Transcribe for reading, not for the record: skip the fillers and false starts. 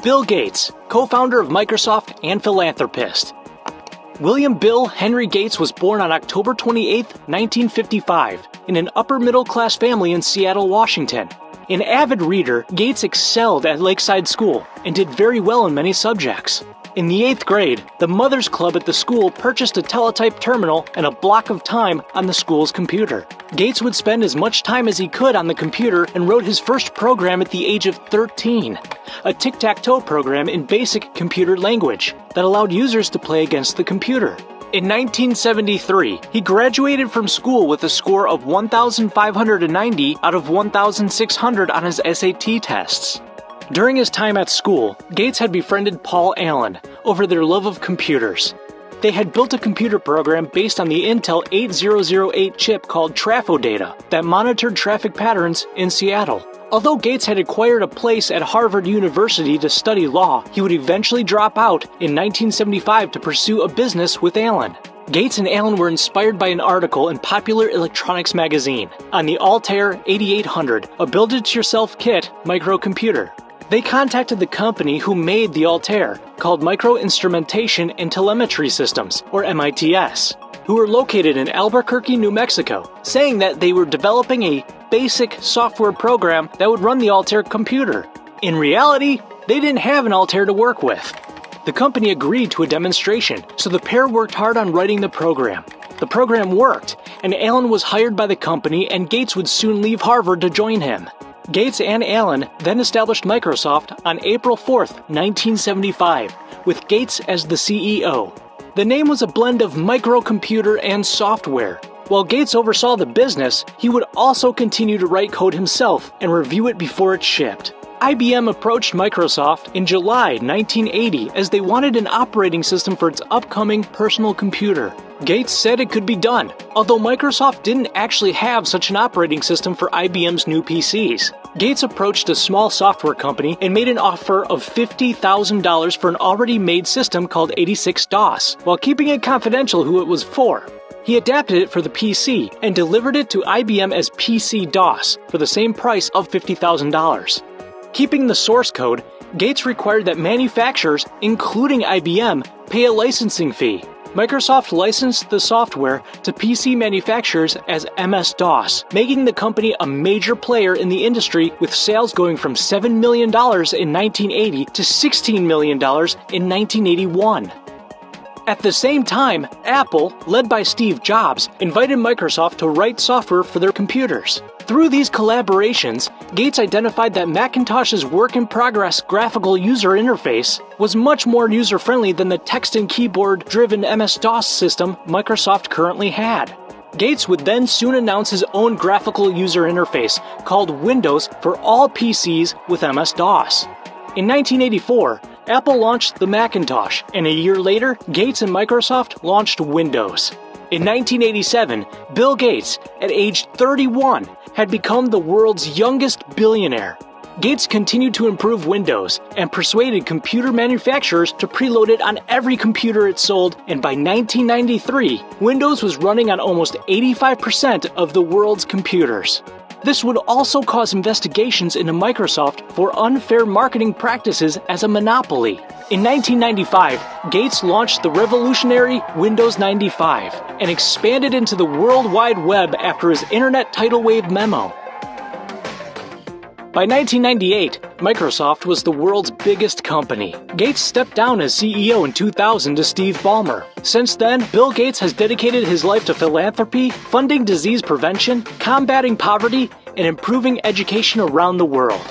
Bill Gates, co-founder of Microsoft and philanthropist. William Bill Henry Gates was born on October 28, 1955, in an upper-middle-class family in Seattle, Washington. An avid reader, Gates excelled at Lakeside School and did very well in many subjects. In the 8th grade, the Mothers Club at the school purchased a teletype terminal and a block of time on the school's computer. Gates would spend as much time as he could on the computer and wrote his first program at the age of 13, a tic-tac-toe program in basic computer language that allowed users to play against the computer. In 1973, he graduated from school with a score of 1,590 out of 1,600 on his SAT tests. During his time at school, Gates had befriended Paul Allen over their love of computers. They had built a computer program based on the Intel 8008 chip called TrafoData that monitored traffic patterns in Seattle. Although Gates had acquired a place at Harvard University to study law, he would eventually drop out in 1975 to pursue a business with Allen. Gates and Allen were inspired by an article in Popular Electronics magazine on the Altair 8800, a build-it-yourself kit microcomputer. They contacted the company who made the Altair, called Micro Instrumentation and Telemetry Systems, or MITS, who were located in Albuquerque, New Mexico, saying that they were developing a basic software program that would run the Altair computer. In reality, they didn't have an Altair to work with. The company agreed to a demonstration, so the pair worked hard on writing the program. The program worked, and Allen was hired by the company, and Gates would soon leave Harvard to join him. Gates and Allen then established Microsoft on April 4, 1975, with Gates as the CEO. The name was a blend of microcomputer and software. While Gates oversaw the business, he would also continue to write code himself and review it before it shipped. IBM approached Microsoft in July 1980 as they wanted an operating system for its upcoming personal computer. Gates said it could be done, although Microsoft didn't actually have such an operating system for IBM's new PCs. Gates approached a small software company and made an offer of $50,000 for an already made system called 86DOS, while keeping it confidential who it was for. He adapted it for the PC and delivered it to IBM as PC-DOS for the same price of $50,000. Keeping the source code, Gates required that manufacturers, including IBM, pay a licensing fee. Microsoft licensed the software to PC manufacturers as MS-DOS, making the company a major player in the industry with sales going from $7 million in 1980 to $16 million in 1981. At the same time, Apple, led by Steve Jobs, invited Microsoft to write software for their computers. Through these collaborations, Gates identified that Macintosh's work-in-progress graphical user interface was much more user-friendly than the text and keyboard-driven MS-DOS system Microsoft currently had. Gates would then soon announce his own graphical user interface, called Windows, for all PCs with MS-DOS. In 1984, Apple launched the Macintosh, and a year later, Gates and Microsoft launched Windows. In 1987, Bill Gates, at age 31, had become the world's youngest billionaire. Gates continued to improve Windows and persuaded computer manufacturers to preload it on every computer it sold, and by 1993, Windows was running on almost 85% of the world's computers. This would also cause investigations into Microsoft for unfair marketing practices as a monopoly. In 1995, Gates launched the revolutionary Windows 95 and expanded into the World Wide Web after his Internet Tidal Wave memo. By 1998, Microsoft was the world's biggest company. Gates stepped down as CEO in 2000 to Steve Ballmer. Since then, Bill Gates has dedicated his life to philanthropy, funding disease prevention, combating poverty, and improving education around the world.